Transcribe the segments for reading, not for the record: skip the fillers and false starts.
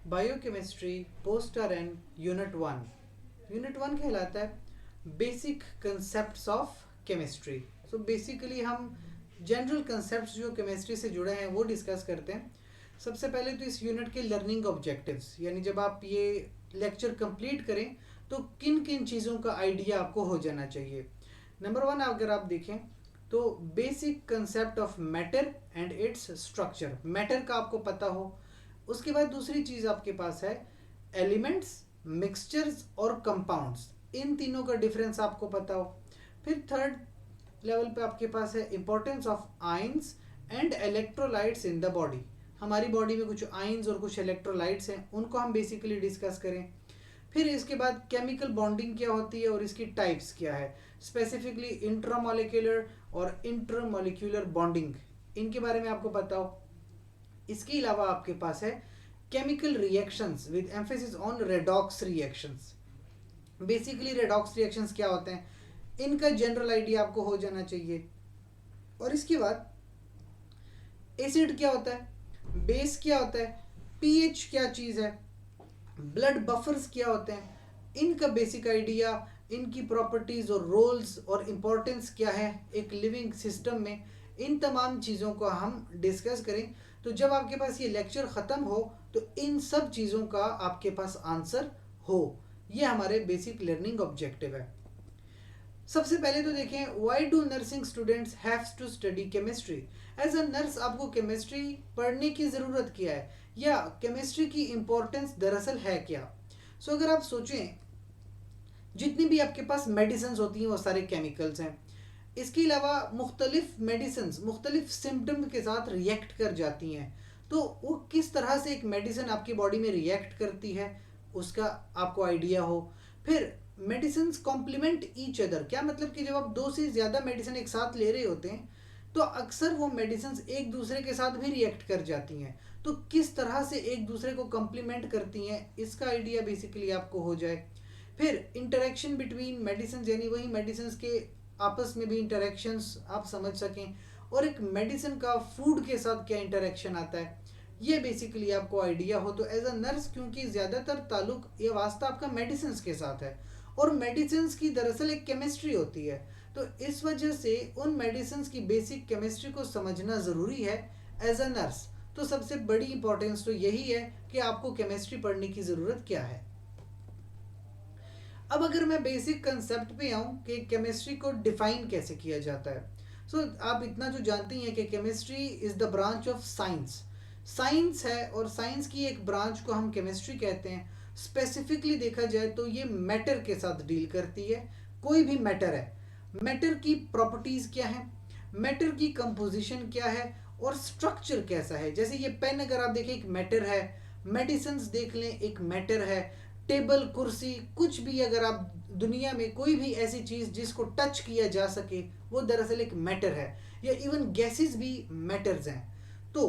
Biochemistry poster and unit one. Unit one कहलाता है basic concepts of chemistry. So basically हम general concepts जो chemistry से जुड़े हैं वो डिस्कस करते हैं। सबसे पहले तो इस यूनिट के लर्निंग ऑब्जेक्टिव्स, यानी जब आप ये लेक्चर कंप्लीट करें तो किन किन चीज़ों का आइडिया आपको हो जाना चाहिए। नंबर वन, अगर आप देखें तो basic concept of matter and its structure, matter का आपको पता हो। उसके बाद दूसरी चीज़ आपके पास है एलिमेंट्स, मिक्सचर्स और कंपाउंड्स, इन तीनों का डिफरेंस आपको पता हो। फिर थर्ड लेवल पे आपके पास है importance of ions and electrolytes in the body. हमारी बॉडी में कुछ आयंस और कुछ इलेक्ट्रोलाइट्स हैं, उनको हम बेसिकली डिस्कस करें। फिर इसके बाद केमिकल बॉन्डिंग क्या होती है और इसकी टाइप्स क्या है, स्पेसिफिकली इंट्रामोलिकुलर और इंटरमोलिकुलर बॉन्डिंग, इनके बारे में आपको पता हो। इसके अलावा आपके पास है chemical reactions with emphasis on redox reactions. Basically redox reactions क्या होते हैं, इनका जनरल आइडिया आपको हो जाना चाहिए। और इसके बाद एसिड क्या होता है, बेस क्या होता है, पीएच क्या चीज़ है, ब्लड बफर्स क्या होते हैं, इनका बेसिक आइडिया, इनकी प्रॉपर्टीज़ और रोल्स और इम्पोर्टेंस क्या है एक लिविंग सिस्टम में, इन तमाम चीज़ों को हम डिस्कस करें। तो जब आपके पास ये लेक्चर ख़त्म हो तो इन सब चीज़ों का आपके पास आंसर हो। ये हमारे बेसिक लर्निंग ऑब्जेक्टिव है। सबसे पहले तो देखें, why do nursing students haves to study chemistry. As a nurse आपको केमिस्ट्री पढ़ने की ज़रूरत क्या है, या केमिस्ट्री की इम्पोर्टेंस दरअसल है क्या। सो अगर आप सोचें, जितनी भी आपके पास मेडिसिन होती हैं वो सारे केमिकल्स हैं। इसके अलावा मुख्तलिफ मेडिसिन मुख्तलिफ सिम्टम के साथ रिएक्ट कर जाती हैं। तो वो किस तरह से एक मेडिसिन आपकी बॉडी में रिएक्ट करती है उसका आपको आइडिया हो। फिर मेडिसिन कॉम्प्लीमेंट ईच अदर, क्या मतलब कि जब आप दो से ज़्यादा मेडिसिन एक साथ ले रहे होते हैं तो अक्सर वो मेडिसिन एक दूसरे के साथ भी रिएक्ट कर जाती हैं। तो किस तरह से एक दूसरे को कॉम्प्लीमेंट करती हैं इसका आइडिया बेसिकली आपको हो जाए। फिर इंटरेक्शन बिटवीन मेडिसिन, यानी वही मेडिसिन के आपस में भी इंटरेक्शंस आप समझ सकें, और एक मेडिसिन का फूड के साथ क्या इंटरेक्शन आता है, ये बेसिकली आपको आइडिया हो। तो एज अ नर्स, क्योंकि ज़्यादातर ताल्लुक ये वास्ता आपका मेडिसिन के साथ है और मेडिसिन की दरअसल एक केमिस्ट्री होती है, तो इस वजह से उन मेडिसिन की बेसिक केमिस्ट्री को समझना ज़रूरी है एज अ नर्स। तो सबसे बड़ी इंपॉर्टेंस तो यही है कि आपको केमिस्ट्री पढ़ने की ज़रूरत क्या है। अब अगर मैं बेसिक कंसेप्ट पे आऊँ कि केमिस्ट्री को डिफाइन कैसे किया जाता है, सो आप इतना जो जानते हैं कि chemistry is the branch of science. Science है और साइंस की एक ब्रांच को हम केमिस्ट्री कहते हैं। स्पेसिफिकली देखा जाए तो ये मैटर के साथ डील करती है। कोई भी मैटर है, मैटर की प्रॉपर्टीज़ क्या है, मैटर की कंपोजिशन क्या है और स्ट्रक्चर कैसा है। जैसे ये पेन अगर आप देखें एक मैटर है, मेडिसिन देख लें एक मैटर है, टेबल, कुर्सी, कुछ भी अगर आप दुनिया में कोई भी ऐसी चीज़ जिसको टच किया जा सके वो दरअसल एक मैटर है, या इवन गैसेस भी मैटर्स हैं। तो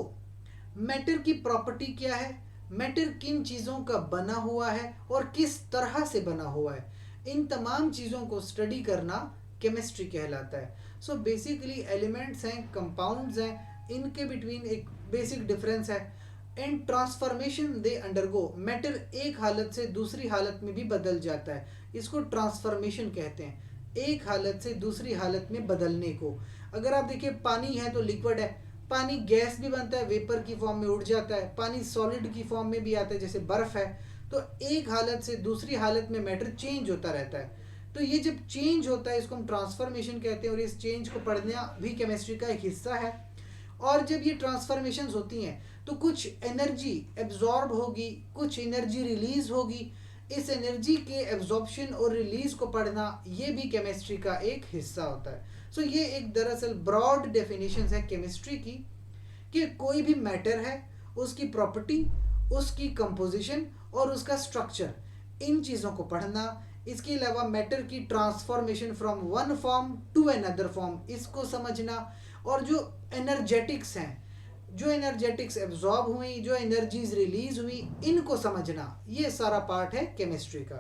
मैटर की प्रॉपर्टी क्या है, मैटर किन चीज़ों का बना हुआ है और किस तरह से बना हुआ है, इन तमाम चीज़ों को स्टडी करना केमिस्ट्री कहलाता है। सो बेसिकली एलिमेंट्स हैं, कंपाउंड्स हैं, इनके बिटवीन एक बेसिक डिफरेंस है। And transformation they undergo, matter एक हालत से दूसरी हालत में भी बदल जाता है, इसको ट्रांसफॉर्मेशन कहते हैं, एक हालत से दूसरी हालत में बदलने को। अगर आप देखिए पानी है तो लिक्विड है, पानी गैस भी बनता है, वेपर की फॉर्म में उड़ जाता है, पानी सॉलिड की फॉर्म में भी आता है जैसे बर्फ़ है। तो एक हालत से दूसरी हालत में मैटर चेंज होता रहता है। तो ये जब चेंज होता है इसको हम ट्रांसफॉर्मेशन कहते हैं, और इस चेंज को पढ़ना भी केमिस्ट्री का एक हिस्सा है। और जब ये ट्रांसफॉर्मेशंस होती हैं तो कुछ एनर्जी एब्जॉर्ब होगी, कुछ एनर्जी रिलीज होगी। इस एनर्जी के एब्जॉर्प्शन और रिलीज को पढ़ना ये भी केमिस्ट्री का एक हिस्सा होता है। सो ये एक दरअसल ब्रॉड डेफिनेशन है केमिस्ट्री की, कि कोई भी मैटर है, उसकी प्रॉपर्टी, उसकी कंपोजिशन और उसका स्ट्रक्चर, इन चीज़ों को पढ़ना। इसके अलावा मैटर की transformation from one form to another form, इसको समझना। और जो एनर्जेटिक्स हैं, जो एनर्जेटिक्स एब्जॉर्ब हुई, जो एनर्जीज रिलीज हुई, इनको समझना, ये सारा पार्ट है केमिस्ट्री का।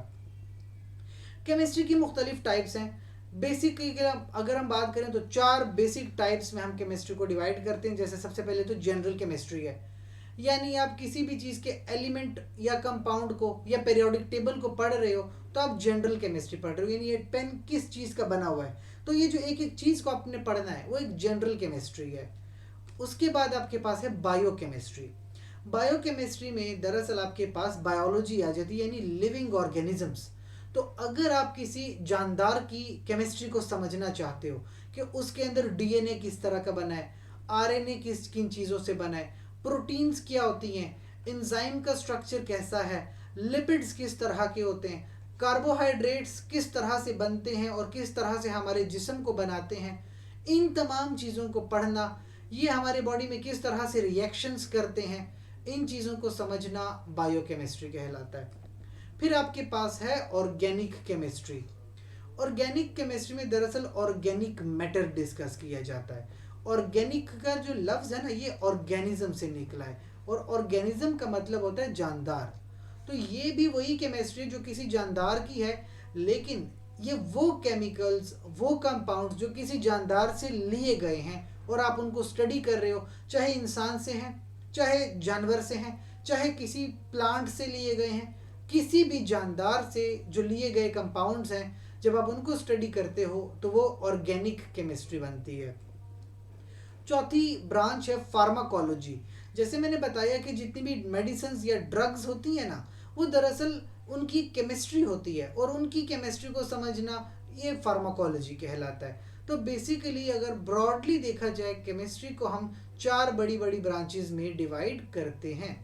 केमिस्ट्री की मुख्तलिफ टाइप्स हैं। बेसिक अगर हम बात करें तो चार बेसिक टाइप्स में हम केमिस्ट्री को डिवाइड करते हैं। जैसे सबसे पहले तो जनरल केमिस्ट्री है, यानी आप किसी भी चीज़ के एलिमेंट या कंपाउंड को या पीरियोडिक टेबल को पढ़ रहे हो तो आप जनरल केमिस्ट्री पढ़ रहे हो, यानी ये पेन किस चीज़ का बना हुआ है, तो ये जो एक एक चीज़ को आपने पढ़ना है वो एक जनरल केमिस्ट्री है। उसके बाद आपके पास है बायोकेमिस्ट्री। बायोकेमिस्ट्री में दरअसल आपके पास बायोलॉजी आ जाती है, यानी लिविंग ऑर्गेनिजम्स। तो अगर आप किसी जानदार की केमिस्ट्री को समझना चाहते हो कि उसके अंदर डीएनए किस तरह का बना है, आरएनए किन चीज़ों से बना है, प्रोटीन्स क्या होती हैं, एंजाइम का स्ट्रक्चर कैसा है, लिपिड्स किस तरह के होते हैं, कार्बोहाइड्रेट्स किस तरह से बनते हैं और किस तरह से हमारे जिस्म को बनाते हैं, इन तमाम चीज़ों को पढ़ना, ये हमारे बॉडी में किस तरह से रिएक्शंस करते हैं, इन चीज़ों को समझना बायोकेमिस्ट्री कहलाता है। फिर आपके पास है ऑर्गेनिक केमिस्ट्री। ऑर्गेनिक केमिस्ट्री में दरअसल ऑर्गेनिक मैटर डिस्कस किया जाता है। ऑर्गेनिक का जो लफ्ज़ है ना, ये ऑर्गेनिज्म से निकला है, और ऑर्गेनिज्म का मतलब होता है जानदार। तो ये भी वही केमिस्ट्री जो किसी जानदार की है, लेकिन ये वो केमिकल्स, वो कंपाउंड्स जो किसी जानदार से लिए गए हैं और आप उनको स्टडी कर रहे हो, चाहे इंसान से हैं, चाहे जानवर से हैं, चाहे किसी प्लांट से लिए गए हैं, किसी भी जानदार से जो लिए गए कंपाउंड्स हैं, जब आप उनको स्टडी करते हो तो वो ऑर्गेनिक केमिस्ट्री बनती है। चौथी ब्रांच है फार्माकोलॉजी। जैसे मैंने बताया कि जितनी भी मेडिसिन या ड्रग्स होती हैं ना, वो दरअसल उनकी केमिस्ट्री होती है, और उनकी केमिस्ट्री को समझना ये फार्माकोलॉजी कहलाता है। तो बेसिकली अगर ब्रॉडली देखा जाए, केमिस्ट्री को हम 4 बड़ी बड़ी ब्रांचेस में डिवाइड करते हैं।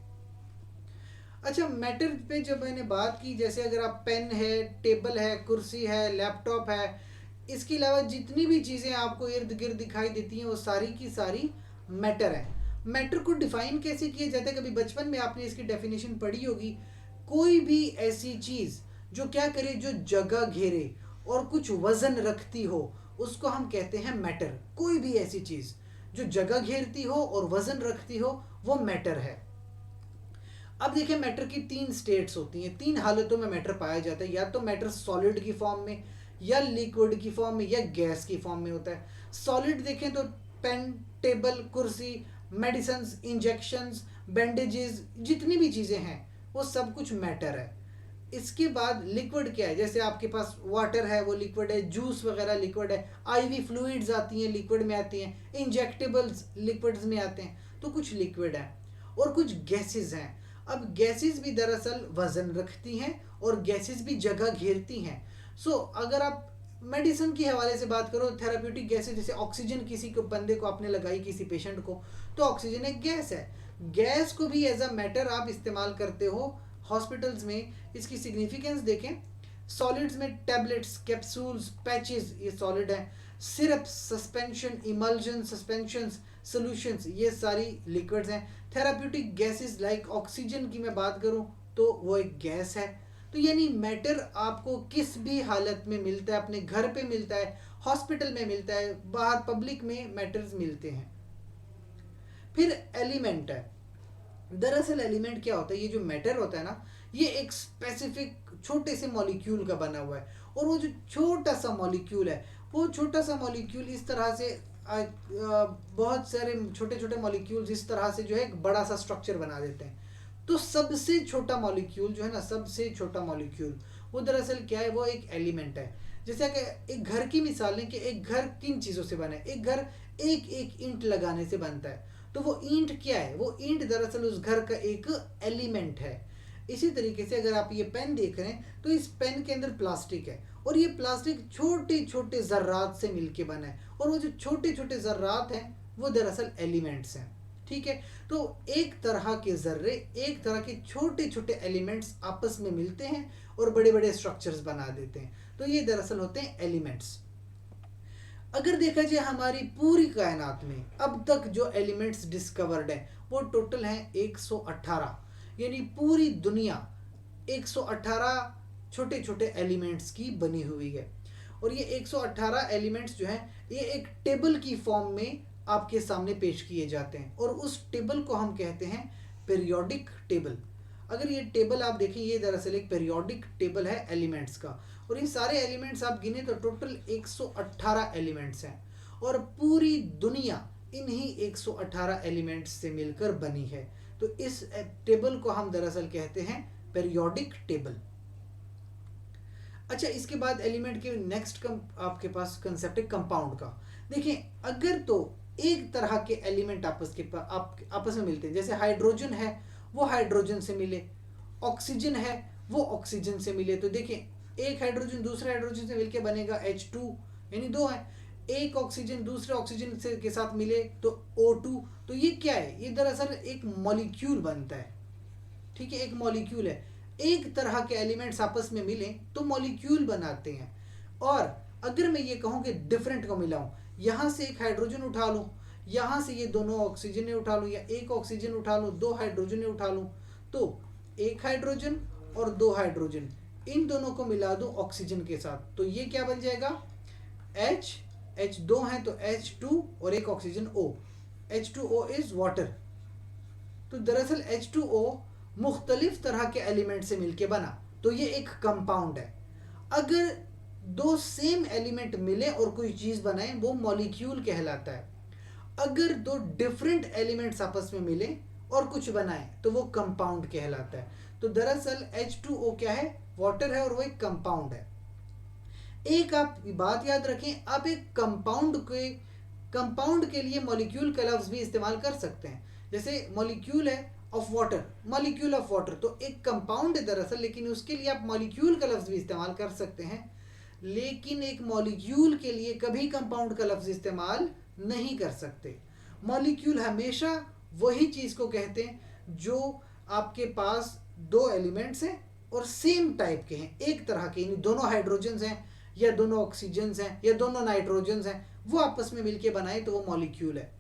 अच्छा, मैटर पे जब मैंने बात की, जैसे अगर आप पेन है, टेबल है, कुर्सी है, लैपटॉप है, इसके अलावा जितनी भी चीज़ें आपको इर्द गिर्द दिखाई देती हैं वो सारी की सारी मैटर है। मैटर को डिफाइन कैसे किया जाता है, कभी बचपन में आपने इसकी डेफिनेशन पढ़ी होगी। कोई भी ऐसी चीज़ जो क्या करे, जो जगह घेरे और कुछ वजन रखती हो, उसको हम कहते हैं मैटर। कोई भी ऐसी चीज़ जो जगह घेरती हो और वजन रखती हो, वो मैटर है। अब देखिए, मैटर की 3 स्टेट्स होती हैं, 3 हालतों में मैटर पाया जाता है। या तो मैटर सॉलिड की फॉर्म में, या लिक्विड की फॉर्म में, या गैस की फॉर्म में होता है। सॉलिड देखें तो पेन, टेबल, कुर्सी, मेडिसिन, इंजेक्शंस, बैंडेजेस, जितनी भी चीज़ें हैं वो सब कुछ मैटर है। इसके बाद लिक्विड क्या है, जैसे आपके पास वाटर है वो लिक्विड है, जूस वगैरह लिक्विड है, आईवी फ्लूइड्स आती हैं लिक्विड में आती हैं, इंजेक्टेबल्स लिक्विड्स में आते हैं, तो कुछ लिक्विड है। और कुछ गैसेस हैं। अब गैसेस भी दरअसल वजन रखती हैं और गैसेस भी जगह घेरती हैं। सो अगर आप मेडिसिन के हवाले से बात करो, थेराप्यूटिक गैसेस, जैसे ऑक्सीजन किसी को बंदे को आपने लगाई, किसी पेशेंट को, तो ऑक्सीजन एक गैस है। गैस को भी एज अ मैटर आप इस्तेमाल करते हो हॉस्पिटल्स में। इसकी सिग्निफिकेंस देखें, सॉलिड्स में टैबलेट्स, कैप्सूल्स, पैचेस, ये सॉलिड है। Syrup, suspension, emulsion, suspensions, solutions, ये सारी लिक्विड्स हैं। थेराप्यूटिक गैसेस लाइक ऑक्सीजन की मैं बात करूं तो वो एक गैस है। तो यानी मैटर आपको किस भी हालत में मिलता है, अपने घर पे मिलता है, हॉस्पिटल में मिलता है, बाहर पब्लिक में मैटर्स मिलते हैं। फिर एलिमेंट है। दरअसल एलिमेंट क्या होता है, ये जो मैटर होता है ना, ये एक स्पेसिफिक छोटे से मॉलिक्यूल का बना हुआ है। और वो जो छोटा सा मॉलिक्यूल है, वो छोटा सा मॉलिक्यूल इस तरह से बहुत सारे छोटे छोटे मॉलिक्यूल्स इस तरह से जो है एक बड़ा सा स्ट्रक्चर बना देते हैं। तो सबसे छोटा मॉलिक्यूल जो है ना, सबसे छोटा मॉलिक्यूल, वो दरअसल क्या है, वो एक एलिमेंट है। जैसे कि एक घर की मिसाल लें कि एक घर किन चीज़ों से बना है। एक घर एक एक ईंट लगाने से बनता है। तो वो ईंट क्या है, वो ईंट दरअसल उस घर का एक एलिमेंट है। इसी तरीके से अगर आप ये पेन देख रहे हैं तो इस पेन के अंदर प्लास्टिक है, और ये प्लास्टिक छोटे छोटे ज़र्रात से मिलके बना है, और वो जो छोटे छोटे ज़र्रात हैं वो दरअसल एलिमेंट्स हैं। ठीक है, तो एक तरह के ज़र्रे, एक तरह के छोटे छोटे एलिमेंट्स आपस में मिलते हैं और बड़े बड़े स्ट्रक्चर्स बना देते हैं। तो ये दरअसल होते हैं एलिमेंट्स। अगर देखा जाए हमारी पूरी कायनात में अब तक जो एलिमेंट्स डिस्कवर्ड हैं वो टोटल हैं 118। यानी पूरी दुनिया 118 छोटे छोटे एलिमेंट्स की बनी हुई है। और ये 118 एलिमेंट्स जो हैं, ये एक टेबल की फॉर्म में आपके सामने पेश किए जाते हैं, और उस टेबल को हम कहते हैं पीरियोडिक टेबल। अगर ये टेबल आप देखें, ये दरअसल एक पीरियोडिक टेबल है एलिमेंट्स का, और ये सारे एलिमेंट्स आप गिने तो टोटल 118 एलिमेंट्स हैं। और पूरी दुनिया इन्हीं 118 एलिमेंट्स से मिलकर बनी है। तो इस टेबल को हम दरअसल कहते हैं पीरियोडिक टेबल। अच्छा, इसके बाद एलिमेंट के नेक्स्ट आपके पास कंसेप्ट है कंपाउंड का। देखिए, अगर तो एक तरह के एलिमेंट आपस में मिलते हैं, जैसे हाइड्रोजन है वो हाइड्रोजन से मिले, ऑक्सीजन है वो ऑक्सीजन से मिले, तो देखिए एक हाइड्रोजन दूसरे हाइड्रोजन से मिलके बनेगा H2, यानी दो है। एक ऑक्सीजन दूसरे ऑक्सीजन से के साथ मिले तो O2। तो ये क्या है, ये दरअसल एक मॉलिक्यूल बनता है। ठीक है, एक मॉलिक्यूल है। एक तरह के एलिमेंट्स आपस में मिले तो मॉलिक्यूल बनाते हैं। और अगर मैं ये कहूँ कि डिफरेंट को मिलाऊं, यहाँ से एक हाइड्रोजन उठा लूँ, यहाँ से ये दोनों ऑक्सीजन उठा लूँ, या एक ऑक्सीजन उठा लूँ, दो हाइड्रोजन उठा लूँ, तो एक हाइड्रोजन और दो हाइड्रोजन, इन दोनों को मिला दूँ ऑक्सीजन के साथ, तो ये क्या बन जाएगा, H दो हैं तो H2 और एक oxygen O, H2O is water. तो दरअसल H2O मुख्तलिफ तरह के एलिमेंट से मिलके बना, तो ये एक कंपाउंड है। अगर दो सेम एलिमेंट मिले और कोई चीज बनाए वो मॉलिक्यूल कहलाता है। अगर दो डिफरेंट एलिमेंट्स आपस में मिले और कुछ बनाए तो वो कंपाउंड कहलाता है। तो दरअसल H2O क्या है, वाटर है और वो एक कंपाउंड है। एक आप बात याद रखें, आप एक कंपाउंड के लिए मॉलिक्यूल का लफ्ज भी इस्तेमाल कर सकते हैं। जैसे मॉलिक्यूल है of water, molecule of water, तो एक कंपाउंड है दरअसल, लेकिन उसके लिए आप मॉलिक्यूल का लफ्ज भी इस्तेमाल कर सकते हैं। लेकिन एक मॉलिक्यूल के लिए कभी कंपाउंड का लफ्ज इस्तेमाल नहीं कर सकते। मॉलिक्यूल हमेशा वही चीज को कहते हैं जो आपके पास दो एलिमेंट्स हैं और सेम टाइप के हैं, एक तरह के, यानी दोनों हाइड्रोजन्स हैं या दोनों ऑक्सीजन्स हैं या दोनों नाइट्रोजन्स हैं, वो आपस में मिलके बनाए तो वो मॉलिक्यूल है।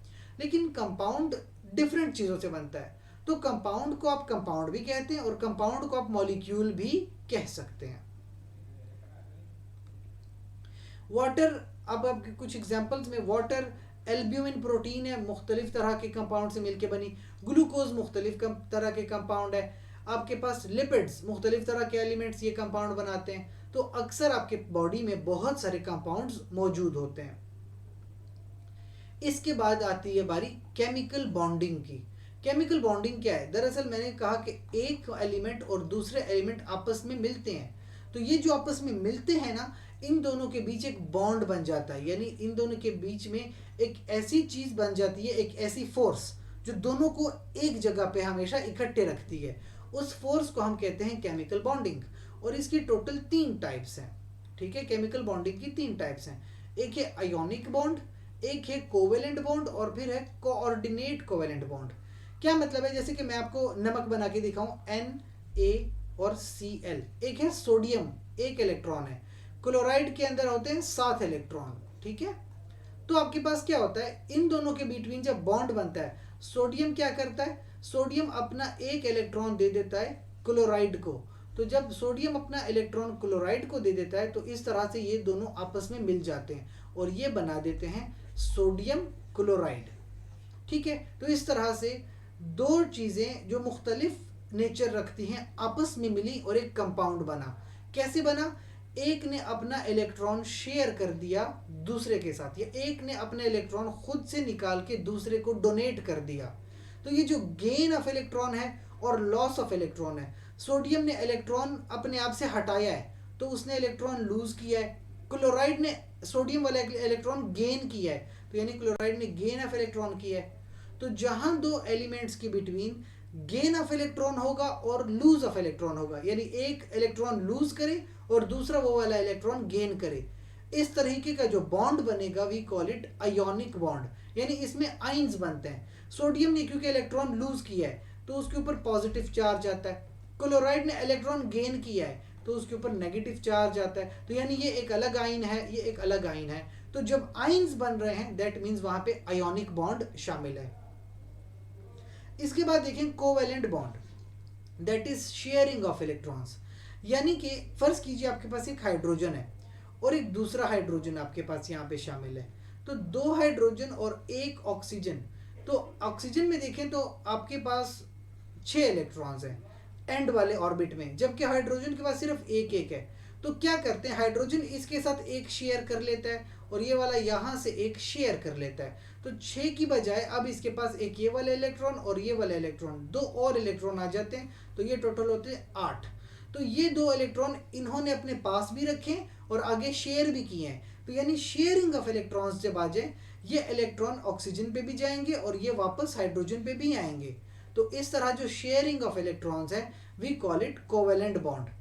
लेकिन कंपाउंड डिफरेंट चीज़ों से बनता है, तो कंपाउंड को आप कंपाउंड भी कहते हैं और कंपाउंड को आप मॉलिक्यूल भी कह सकते हैं। वाटर, अब आपके कुछ एग्जांपल्स में, वाटर एल्ब्यूमिन प्रोटीन है, मुख्तलिफ तरह के कंपाउंड से मिलके बनी। ग्लूकोज मुख्तलिफ तरह के कंपाउंड है। आपके पास लिपिड्स, मुख्तलिफ तरह के एलिमेंट्स ये कंपाउंड बनाते हैं। तो अक्सर आपके बॉडी में बहुत सारे कंपाउंड्स मौजूद होते हैं। इसके बाद आती है बारी केमिकल बॉन्डिंग की। केमिकल बॉन्डिंग क्या है, दरअसल मैंने कहा कि एक एलिमेंट और दूसरे एलिमेंट आपस में मिलते हैं, तो ये जो आपस में मिलते हैं ना, इन दोनों के बीच एक बॉन्ड बन जाता है, यानी इन दोनों के बीच में एक ऐसी चीज बन जाती है, एक ऐसी फोर्स जो दोनों को एक जगह पे हमेशा इकट्ठे रखती है। उस फोर्स को हम कहते हैं केमिकल बॉन्डिंग। और इसकी टोटल 3 टाइप्स हैं। ठीक है, केमिकल बॉन्डिंग की 3 टाइप्स हैं। एक है आयोनिक बॉन्ड, एक है कोवेलेंट बॉन्ड और फिर है कोऑर्डिनेट कोवेलेंट बॉन्ड। क्या मतलब है, जैसे कि मैं आपको नमक बना के दिखाऊं, Na और Cl, एक है सोडियम, एक इलेक्ट्रॉन है। क्लोराइड के अंदर होते हैं 7 इलेक्ट्रॉन। ठीक है, तो आपके पास क्या होता है, इन दोनों के बीटवीन जब बॉन्ड बनता है, सोडियम क्या करता है, सोडियम अपना एक इलेक्ट्रॉन दे देता है क्लोराइड को। तो जब सोडियम अपना इलेक्ट्रॉन क्लोराइड को दे देता है तो इस तरह से ये दोनों आपस में मिल जाते हैं और ये बना देते हैं सोडियम क्लोराइड। ठीक है, तो इस तरह से दो चीजें जो मुख्तलिफ नेचर रखती हैं आपस में मिली और एक कंपाउंड बना। कैसे बना, एक ने अपना इलेक्ट्रॉन शेयर कर दिया दूसरे के साथ, या एक ने अपना इलेक्ट्रॉन खुद से निकाल के दूसरे को डोनेट कर दिया। तो ये जो गेन ऑफ इलेक्ट्रॉन है और लॉस ऑफ इलेक्ट्रॉन है, सोडियम ने इलेक्ट्रॉन अपने आप से हटाया है तो उसने इलेक्ट्रॉन लूज किया है, क्लोराइड ने सोडियम वाला इलेक्ट्रॉन गेन किया है, तो यानी क्लोराइड ने गेन ऑफ इलेक्ट्रॉन किया है। तो जहां दो एलिमेंट्स के बिटवीन गेन ऑफ इलेक्ट्रॉन होगा और लूज ऑफ इलेक्ट्रॉन होगा, यानी एक इलेक्ट्रॉन लूज करे और दूसरा वो वाला इलेक्ट्रॉन गेन करे, इस तरीके का जो बॉन्ड बनेगा we call it ionic bond, यानी इसमें आइंस बनते हैं। सोडियम ने क्योंकि इलेक्ट्रॉन लूज किया है तो उसके ऊपर पॉजिटिव चार्ज आता है, क्लोराइड ने इलेक्ट्रॉन गेन किया है तो उसके ऊपर नेगेटिव चार्ज आता है, तो यानी ये एक अलग आइन है, ये एक अलग आइन है। तो जब आइंस बन रहे हैं दैट मीन्स वहां पे आयोनिक बॉन्ड शामिल है। इसके बाद देखें covalent bond, that is sharing of electrons. यानी कि फर्ज कीजिए आपके पास एक हाइड्रोजन है और एक दूसरा हाइड्रोजन आपके पास यहाँ पे शामिल है, तो 2 हाइड्रोजन और एक ऑक्सीजन। तो ऑक्सीजन में देखें तो आपके पास 6 इलेक्ट्रॉन्स हैं एंड वाले ऑर्बिट में, जबकि हाइड्रोजन के पास सिर्फ एक है। तो क्या करते हैं, हाइड्रोजन इसके साथ एक शेयर कर लेता है और ये वाला यहाँ से एक शेयर कर लेता है। तो 6 की बजाय अब इसके पास एक ये वाला इलेक्ट्रॉन और ये वाला इलेक्ट्रॉन, 2 और इलेक्ट्रॉन आ जाते हैं, तो ये टोटल होते हैं 8। तो ये 2 इलेक्ट्रॉन इन्होंने अपने पास भी रखे और आगे शेयर भी किए हैं। तो यानी शेयरिंग ऑफ इलेक्ट्रॉन्स जब आ जाए, ये इलेक्ट्रॉन ऑक्सीजन पे भी जाएंगे और ये वापस हाइड्रोजन पे भी आएंगे। तो इस तरह जो शेयरिंग ऑफ इलेक्ट्रॉन्स है, we call it covalent bond.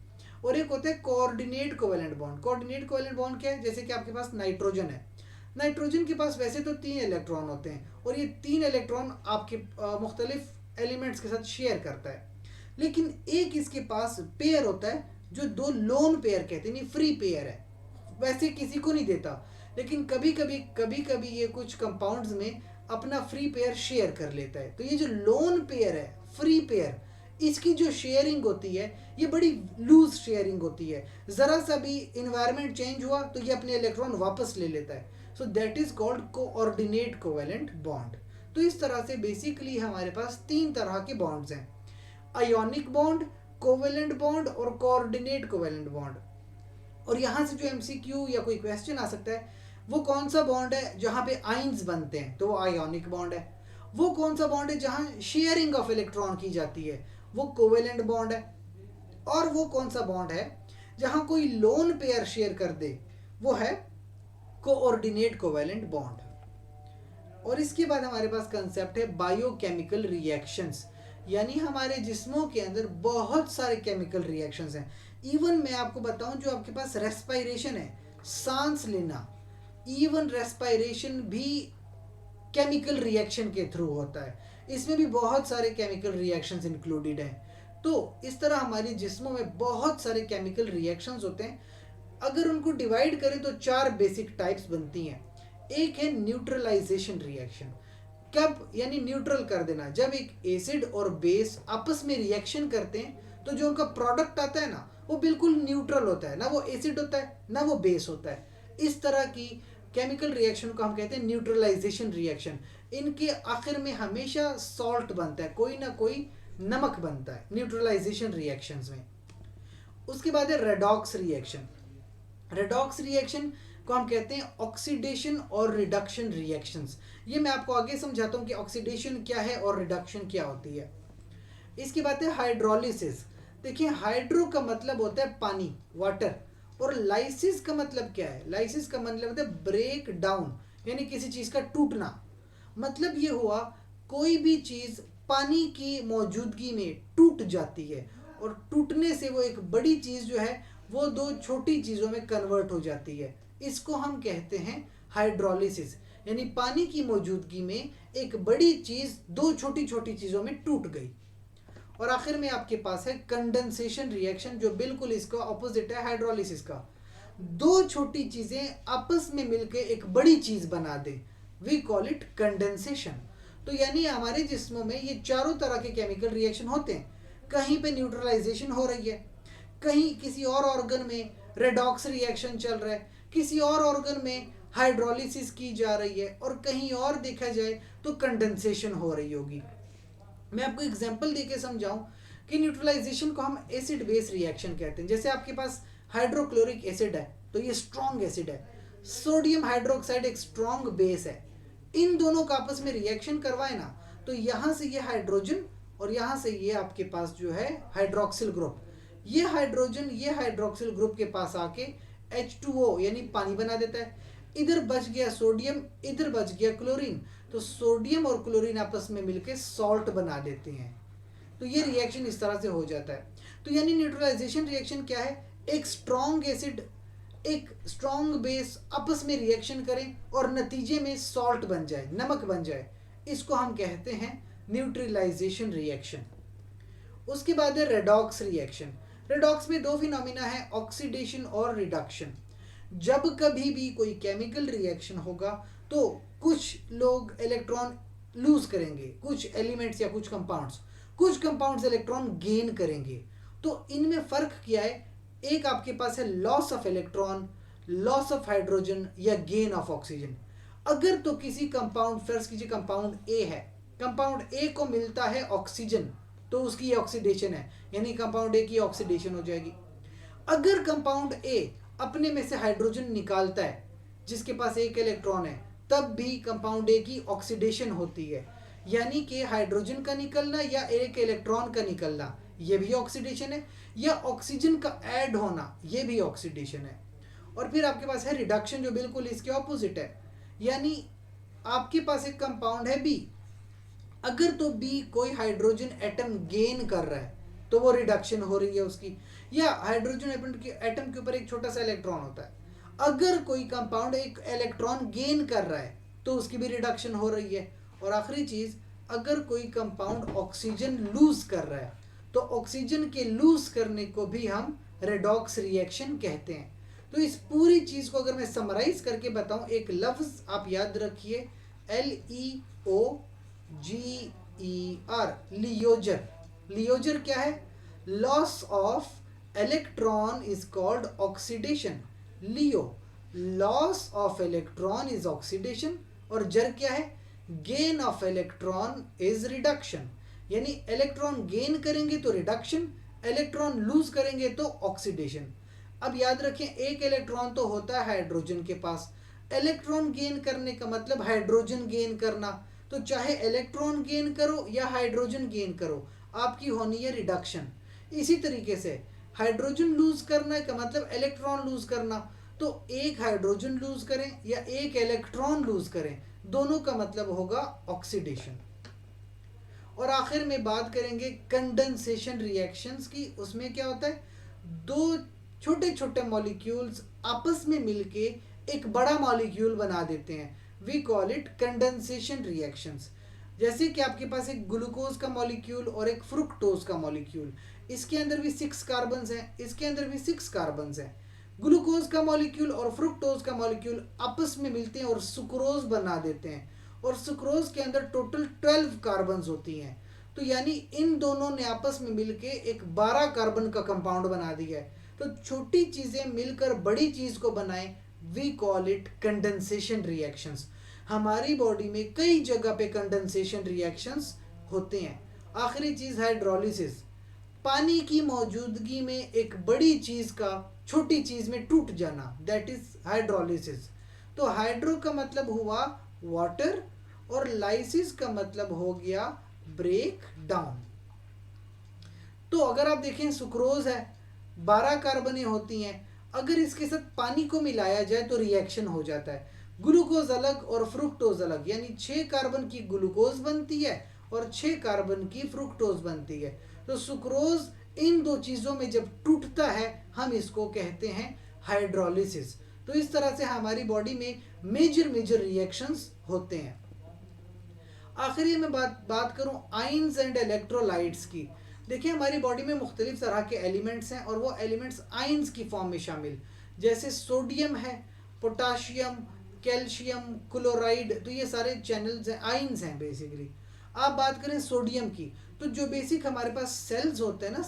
और एक होता है coordinate covalent bond. Coordinate covalent bond क्या है, जैसे कि आपके पास नाइट्रोजन है, नाइट्रोजन के पास वैसे तो 3 इलेक्ट्रॉन होते हैं और ये 3 इलेक्ट्रॉन आपके मुख्तलिफ एलिमेंट्स के साथ शेयर करता है, लेकिन एक इसके पास पेयर होता है जो 2 लोन पेयर कहते हैं, फ्री पेयर है, वैसे किसी को नहीं देता, लेकिन कभी कभी ये कुछ कंपाउंड्स में अपना फ्री पेयर शेयर कर लेता है। तो ये जो लोन पेयर है, फ्री पेयर, इसकी जो शेयरिंग होती है ये बड़ी लूज शेयरिंग होती है। ज़रा सा भी इन्वायरमेंट चेंज हुआ तो ये अपने इलेक्ट्रॉन वापस ले लेता है। So that is called coordinate covalent bond. तो इस तरह से बेसिकली हमारे पास 3 तरह के बॉन्ड्स हैं, आयोनिक बॉन्ड, कोवेलेंट बॉन्ड और कोऑर्डिनेट कोवेलेंट बॉन्ड। और यहाँ से जो एमसीक्यू या कोई क्वेश्चन आ सकता है, वो कौन सा बॉन्ड है जहाँ पे आइंस बनते हैं, तो वो आयोनिक बॉन्ड है। वो कौन सा बॉन्ड है जहाँ शेयरिंग ऑफ इलेक्ट्रॉन की जाती है, वो कोवेलेंट बॉन्ड है। और वो कौन सा बॉन्ड है जहाँ कोई लोन पेयर शेयर कर दे, वो है कोऑर्डिनेट कोवेलेंट बॉन्ड। और इसके बाद हमारे पास कंसेप्ट है बायोकेमिकल रिएक्शंस, यानी हमारे जिस्मों के अंदर बहुत सारे केमिकल रिएक्शंस हैं। इवन मैं आपको बताऊं, जो आपके पास रेस्पायरेशन है, सांस लेना, इवन रेस्पायरेशन भी केमिकल रिएक्शन के थ्रू होता है। इसमें भी बहुत सारे केमिकल रिएक्शंस इंक्लूडेड हैं। तो इस तरह हमारे जिस्मों में बहुत सारे केमिकल रिएक्शंस होते हैं। अगर उनको डिवाइड करें तो 4 बेसिक टाइप्स बनती हैं। एक है न्यूट्रलाइजेशन रिएक्शन। कब, यानी न्यूट्रल कर देना, जब एक एसिड और बेस आपस में रिएक्शन करते हैं तो जो उनका प्रोडक्ट आता है ना, वो बिल्कुल न्यूट्रल होता है, ना वो एसिड होता है ना वो बेस होता है। इस तरह की केमिकल रिएक्शन को हम कहते हैं न्यूट्रलाइजेशन रिएक्शन। इनके आखिर में हमेशा सॉल्ट बनता है, कोई ना कोई नमक बनता है न्यूट्रलाइजेशन रिएक्शंस में। उसके बाद है रेडॉक्स रिएक्शन। रेडॉक्स रिएक्शन को हम कहते हैं ऑक्सीडेशन और रिडक्शन रिएक्शंस। ये मैं आपको आगे समझाता हूँ कि ऑक्सीडेशन क्या है और रिडक्शन क्या होती है। इसकी बात है हाइड्रोलिसिस। देखिए, हाइड्रो का मतलब होता है पानी, वाटर, और लाइसिस का मतलब क्या है, लाइसिस का मतलब होता है ब्रेक डाउन, यानी किसी चीज़ का टूटना। मतलब ये हुआ कोई भी चीज़ पानी की मौजूदगी में टूट जाती है और टूटने से वो एक बड़ी चीज़ जो है वो 2 छोटी चीज़ों में कन्वर्ट हो जाती है। इसको हम कहते हैं हाइड्रोलिसिस, यानी पानी की मौजूदगी में एक बड़ी चीज़ 2 छोटी छोटी चीज़ों में टूट गई। और आखिर में आपके पास है कंडेंसेशन रिएक्शन, जो बिल्कुल इसका ऑपोजिट है हाइड्रोलिसिस का। 2 छोटी चीज़ें आपस में मिलकर एक बड़ी चीज़ बना दे, वी कॉल इट कंडेंसेशन। तो यानी हमारे जिस्मों में ये चारों तरह के केमिकल रिएक्शन होते हैं। कहीं पे न्यूट्रलाइजेशन हो रही है, कहीं किसी और ऑर्गन में रेडॉक्स रिएक्शन चल रहा है, किसी और ऑर्गन में हाइड्रोलिसिस की जा रही है, और कहीं और देखा जाए तो कंडेंसेशन हो रही होगी। मैं आपको एग्जांपल देके समझाऊं कि न्यूट्रलाइजेशन को हम एसिड बेस रिएक्शन कहते हैं। जैसे आपके पास हाइड्रोक्लोरिक एसिड है तो ये स्ट्रॉन्ग एसिड है, सोडियम हाइड्रोक्साइड एक स्ट्रॉन्ग बेस है। इन दोनों का आपस में रिएक्शन करवाए ना, तो यहाँ से ये हाइड्रोजन और यहाँ से ये आपके पास जो है हाइड्रोक्सिल ग्रुप, ये हाइड्रोजन ये हाइड्रोक्सिल ग्रुप के पास आके H2O यानी पानी बना देता है। इधर बच गया सोडियम, इधर बच गया क्लोरीन, तो सोडियम और क्लोरीन आपस में मिलके सॉल्ट बना देते हैं। तो ये रिएक्शन इस तरह से हो जाता है। तो यानी न्यूट्रलाइजेशन रिएक्शन क्या है, एक स्ट्रॉन्ग एसिड एक स्ट्रॉन्ग बेस आपस में रिएक्शन करें और नतीजे में सॉल्ट बन जाए, नमक बन जाए, इसको हम कहते हैं न्यूट्रलाइजेशन रिएक्शन। उसके बाद है रेडॉक्स रिएक्शन। रेडॉक्स में 2 फिनोमिना है, ऑक्सीडेशन और रिडक्शन। जब कभी भी कोई केमिकल रिएक्शन होगा तो कुछ लोग इलेक्ट्रॉन लूज करेंगे, कुछ एलिमेंट्स या कुछ कंपाउंड्स इलेक्ट्रॉन गेन करेंगे। तो इनमें फ़र्क क्या है, एक आपके पास है loss of electron, loss of hydrogen या गेन ऑफ ऑक्सीजन। अगर तो किसी कंपाउंड, फर्स्ट कीजिए कंपाउंड ए है, कंपाउंड ए को मिलता है ऑक्सीजन, तो उसकी ऑक्सीडेशन है, यानी कंपाउंड ए की ऑक्सीडेशन हो जाएगी। अगर कंपाउंड ए अपने में से हाइड्रोजन निकालता है जिसके पास एक इलेक्ट्रॉन है, तब भी कंपाउंड ए की ऑक्सीडेशन होती है, यानी कि हाइड्रोजन का निकलना या एक इलेक्ट्रॉन का निकलना ये भी ऑक्सीडेशन है, या ऑक्सीजन का ऐड होना ये भी ऑक्सीडेशन है। और फिर आपके पास है रिडक्शन, जो बिल्कुल इसके ऑपोजिट है, यानी आपके पास एक कंपाउंड है बी, अगर तो बी कोई हाइड्रोजन एटम गेन कर रहा है तो वो रिडक्शन हो रही है उसकी, या हाइड्रोजन एटम के ऊपर एक छोटा सा इलेक्ट्रॉन होता है, अगर कोई कंपाउंड एक इलेक्ट्रॉन गेन कर रहा है तो उसकी भी रिडक्शन हो रही है। और आखिरी चीज, अगर कोई कंपाउंड ऑक्सीजन लूज कर रहा है तो ऑक्सीजन के लूज करने को भी हम रेडॉक्स रिएक्शन कहते हैं। तो इस पूरी चीज को अगर मैं समराइज करके बताऊं, एक लफ्ज आप याद रखिए, LEOGER, लियोजर। लियोजर क्या है? Loss of electron is called oxidation. Leo, loss of electron is oxidation, और जर क्या है? Gain of electron is reduction. यानी इलेक्ट्रॉन गेन करेंगे तो रिडक्शन, इलेक्ट्रॉन लूज करेंगे तो ऑक्सीडेशन। अब याद रखें, एक इलेक्ट्रॉन तो होता है हाइड्रोजन के पास, इलेक्ट्रॉन गेन करने का मतलब हाइड्रोजन गेन करना, तो चाहे इलेक्ट्रॉन गेन करो या हाइड्रोजन गेन करो, आपकी होनी है रिडक्शन। इसी तरीके से हाइड्रोजन लूज करने का मतलब इलेक्ट्रॉन लूज करना, तो एक हाइड्रोजन लूज करें या एक इलेक्ट्रॉन लूज करें, दोनों का मतलब होगा ऑक्सीडेशन। और आखिर में बात करेंगे कंडेंसेशन रिएक्शंस की। उसमें क्या होता है? दो छोटे छोटे मॉलिक्यूल्स आपस में मिलके एक बड़ा मॉलिक्यूल बना देते हैं, we call it condensation reactions. जैसे कि आपके पास एक ग्लूकोज का मॉलिक्यूल और एक फ्रुक्टोज का मॉलिक्यूल, इसके अंदर भी 6 कार्बन्स हैं, इसके अंदर भी 6 कार्बन्स हैं। ग्लूकोज का मॉलिक्यूल और फ्रुक्टोज का मॉलिक्यूल आपस में मिलते हैं और सुक्रोज बना देते हैं, और सुक्रोज के अंदर टोटल 12 कार्बन्स होती हैं। तो यानी इन दोनों ने आपस में मिलके एक 12 कार्बन का कंपाउंड बना दिया है। तो छोटी चीजें मिलकर बड़ी चीज को बनाएं, we call it condensation reactions. हमारी बॉडी में कई जगह पे कंडेंसेशन रिएक्शंस होते हैं। आखिरी चीज हाइड्रोलिसिस, पानी की मौजूदगी में एक बड़ी चीज का छोटी चीज में टूट जाना, दैट इज हाइड्रोलिसिस। तो हाइड्रो का मतलब हुआ वाटर और लाइसिस का मतलब हो गया ब्रेक डाउन। तो अगर आप देखें, सुक्रोज है, 12 कार्बनें होती हैं, अगर इसके साथ पानी को मिलाया जाए तो रिएक्शन हो जाता है। ग्लूकोज अलग और फ्रुक्टोज अलग, यानी 6 कार्बन की ग्लूकोज बनती है और 6 कार्बन की फ्रुक्टोज बनती है। तो सुक्रोज इन दो चीज़ों में जब टूटता है, हम इसको कहते हैं हाइड्रोलिसिस। तो इस तरह से हमारी बॉडी में मेजर रिएक्शंस होते हैं। आखिरी में बात करूं आयंस एंड इलेक्ट्रोलाइट्स की। देखिए, हमारी बॉडी में मुख्तलिफ तरह के एलिमेंट्स हैं और वो एलिमेंट्स आयंस की फॉर्म में शामिल, जैसे सोडियम है, पोटाशियम, कैल्शियम, क्लोराइड, तो ये सारे चैनल्स हैं, आयंस हैं बेसिकली। आप बात करें सोडियम की, तो जो बेसिक हमारे पास सेल्स होते हैं ना,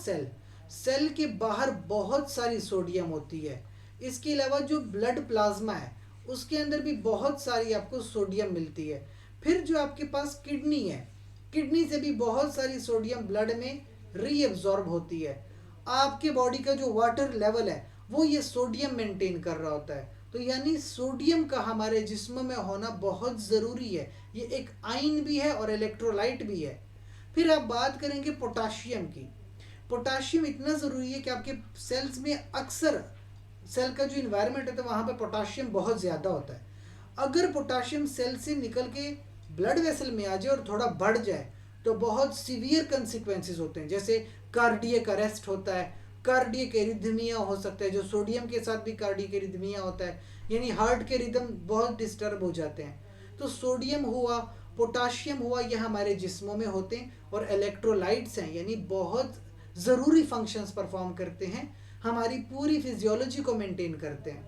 सेल के बाहर बहुत सारी सोडियम होती है। इसके अलावा जो ब्लड प्लाज्मा है उसके अंदर भी बहुत सारी आपको सोडियम मिलती है। फिर जो आपके पास किडनी है, किडनी से भी बहुत सारी सोडियम ब्लड में रीअब्जॉर्ब होती है। आपके बॉडी का जो वाटर लेवल है वो ये सोडियम मेंटेन कर रहा होता है। तो यानी सोडियम का हमारे जिस्म में होना बहुत ज़रूरी है, ये एक आयन भी है और इलेक्ट्रोलाइट भी है। फिर आप बात करेंगे पोटाशियम की। पोटाशियम इतना ज़रूरी है कि आपके सेल्स में अक्सर सेल का जो इन्वायरमेंट है तो वहाँ पे पोटाशियम बहुत ज़्यादा होता है। अगर पोटाशियम सेल से निकल के ब्लड वेसल में आ जाए और थोड़ा बढ़ जाए तो बहुत सीवियर कंसिक्वेंसेस होते हैं, जैसे कार्डियक अरेस्ट होता है, कार्डियक एरिथमिया हो सकता है, जो सोडियम के साथ भी कार्डियक एरिथमिया होता है, यानी हार्ट के रिदम बहुत डिस्टर्ब हो जाते हैं। तो सोडियम हुआ, पोटाशियम हुआ, यह हमारे जिस्मों में होते हैं और इलेक्ट्रोलाइट्स हैं, यानी बहुत ज़रूरी फंक्शंस परफॉर्म करते हैं, हमारी पूरी फिजियोलॉजी को मेंटेन करते हैं।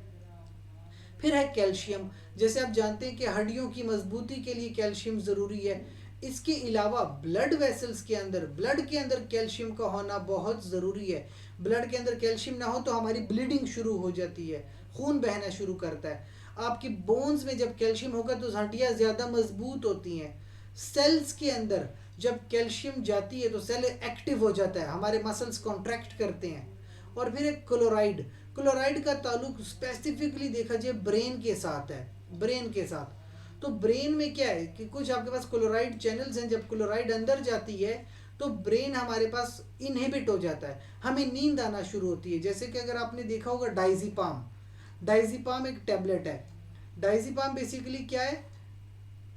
फिर है कैल्शियम। जैसे आप जानते हैं कि हड्डियों की मजबूती के लिए कैल्शियम ज़रूरी है। इसके अलावा ब्लड वेसल्स के अंदर, ब्लड के अंदर कैल्शियम का होना बहुत ज़रूरी है। ब्लड के अंदर कैल्शियम ना हो तो हमारी ब्लीडिंग शुरू हो जाती है, खून बहना शुरू करता है। आपकी बोन्स में जब कैल्शियम होगा तो हड्डियाँ ज़्यादा मजबूत होती हैं। सेल्स के अंदर जब कैल्शियम जाती है तो सेल एक्टिव हो जाता है, हमारे मसल्स कॉन्ट्रैक्ट करते हैं। और फिर एक क्लोराइड। क्लोराइड का ताल्लुक स्पेसिफिकली देखा जाए ब्रेन के साथ है, ब्रेन के साथ। तो ब्रेन में क्या है कि कुछ आपके पास क्लोराइड चैनल्स हैं, जब क्लोराइड अंदर जाती है तो ब्रेन हमारे पास इनहिबिट हो जाता है, हमें नींद आना शुरू होती है। जैसे कि अगर आपने देखा होगा डाइजीपाम, डाइजीपाम एक टैबलेट है। डाइजीपाम बेसिकली क्या है,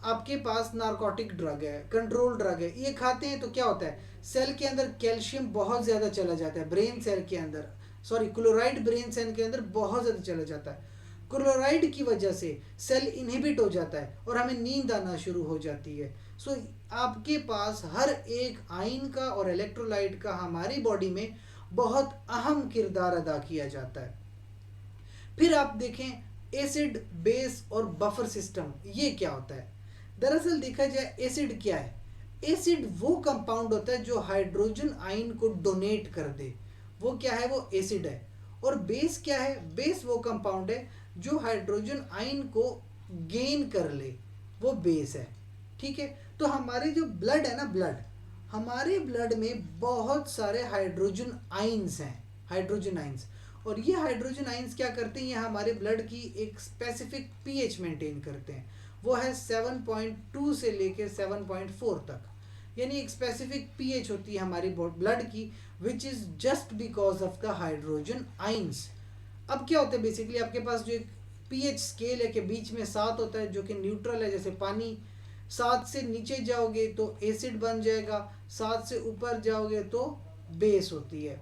आपके पास नारकोटिक ड्रग है, कंट्रोल ड्रग है। ये खाते हैं तो क्या होता है, सेल के अंदर कैल्शियम बहुत ज़्यादा चला जाता है, ब्रेन सेल के अंदर, सॉरी क्लोराइड ब्रेन सेल के अंदर बहुत ज़्यादा चला जाता है। क्लोराइड की वजह से सेल इनहिबिट हो जाता है और हमें नींद आना शुरू हो जाती है। सो आपके पास हर एक आयन का और इलेक्ट्रोलाइट का हमारी बॉडी में बहुत अहम किरदार अदा किया जाता है। फिर आप देखें एसिड, बेस और बफर सिस्टम, ये क्या होता है। दरअसल देखा जाए एसिड क्या है, एसिड वो कंपाउंड होता है जो हाइड्रोजन आयन को डोनेट कर दे, वो क्या है, वो एसिड है। और बेस क्या है, बेस वो कंपाउंड है जो हाइड्रोजन आयन को गेन कर ले, वो बेस है। ठीक है, तो हमारे जो ब्लड है ना, ब्लड, हमारे ब्लड में बहुत सारे हाइड्रोजन आयंस हैं, हाइड्रोजन आयंस। और ये हाइड्रोजन आयंस क्या करते हैं, ये हमारे ब्लड की एक स्पेसिफिक पीएच मेंटेन करते हैं, वो है 7.2 से लेकर 7.4 तक, यानी एक स्पेसिफिक पीएच होती है हमारी ब्लड की, which is just because of the hydrogen ions. अब क्या होता है, बेसिकली आपके पास जो एक पीएच स्केल है के बीच में 7 होता है जो कि न्यूट्रल है, जैसे पानी। 7 से नीचे जाओगे तो एसिड बन जाएगा, 7 से ऊपर जाओगे तो बेस होती है।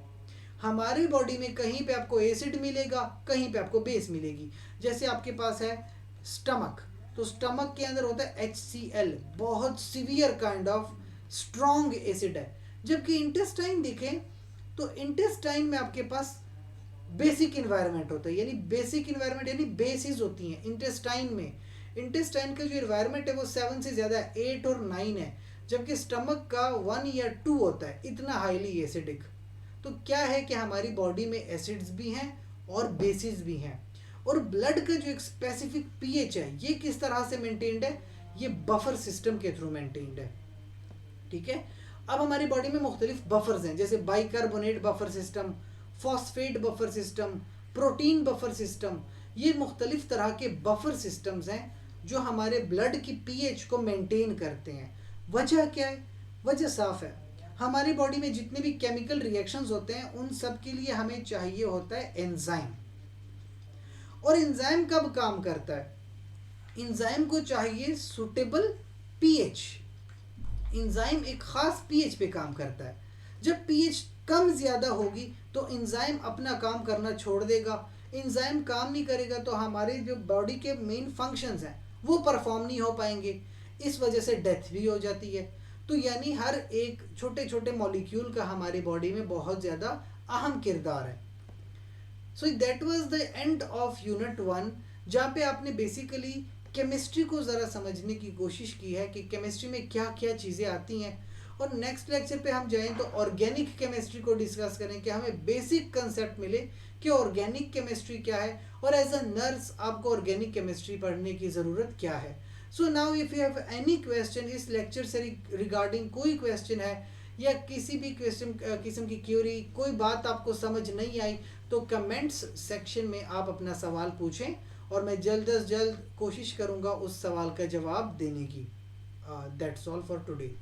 हमारी बॉडी में कहीं पे आपको एसिड मिलेगा, कहीं पे आपको बेस मिलेगी। जैसे आपके पास है स्टमक, तो स्टमक के अंदर होता है HCl, बहुत severe kind of strong acid है। जबकि इंटेस्टाइन देखें तो इंटेस्टाइन में आपके पास बेसिक इन्वायरमेंट होता है, यानी बेसिक इन्वायरमेंट यानी बेसिस होती हैं इंटेस्टाइन में। इंटेस्टाइन का जो इन्वायरमेंट है वो 7 से ज़्यादा 8 और 9 है, जबकि स्टमक का 1 या 2 होता है, इतना हाईली एसिडिक। तो क्या है कि हमारी बॉडी में एसिड्स भी हैं और बेसिस भी हैं। और ब्लड का जो एक स्पेसिफिक पीएच है, ये किस तरह से मेंटेन्ड है, ये बफर सिस्टम के थ्रू मेंटेन्ड है। ठीक है, अब हमारी बॉडी में मुख्तलिफ बफर्स हैं, जैसे bicarbonate buffer system, phosphate buffer system, protein buffer system. ये मुख्तलिफ तरह के बफर सिस्टम्स हैं जो हमारे ब्लड की पीएच को मेंटेन करते हैं। वजह क्या है, वजह साफ है, हमारी बॉडी में जितने भी केमिकल रिएक्शंस होते हैं उन सब के लिए हमें चाहिए होता है एंजाइम। और एंजाइम कब काम करता है, एंजाइम को चाहिए सुटेबल पीएच। एंजाइम एक खास पीएच पे काम करता है। जब पीएच कम ज़्यादा होगी तो एंजाइम अपना काम करना छोड़ देगा। एंजाइम काम नहीं करेगा तो हमारे जो बॉडी के मेन फंक्शंस हैं वो परफॉर्म नहीं हो पाएंगे, इस वजह से डेथ भी हो जाती है। तो यानी हर एक छोटे छोटे मॉलिक्यूल का हमारी बॉडी में बहुत ज़्यादा अहम किरदार है। So that was the end of unit 1, जहाँ पे आपने बेसिकली केमिस्ट्री को ज़रा समझने की कोशिश की है कि केमिस्ट्री में क्या क्या चीज़ें आती हैं। और नेक्स्ट लेक्चर पे हम जाएं तो ऑर्गेनिक केमिस्ट्री को डिस्कस करें कि हमें बेसिक कंसेप्ट मिले कि ऑर्गेनिक केमिस्ट्री क्या है, और एज अ नर्स आपको ऑर्गेनिक केमिस्ट्री पढ़ने की ज़रूरत क्या है। So now if you have any question इस लेक्चर से रिगार्डिंग, कोई क्वेश्चन है या किसी भी क्वेश्चन किस्म की क्यूरी, कोई बात आपको समझ नहीं आई, तो कमेंट्स सेक्शन में आप अपना सवाल पूछें और मैं जल्द अज जल्द कोशिश करूँगा उस सवाल का जवाब देने की। That's all for today.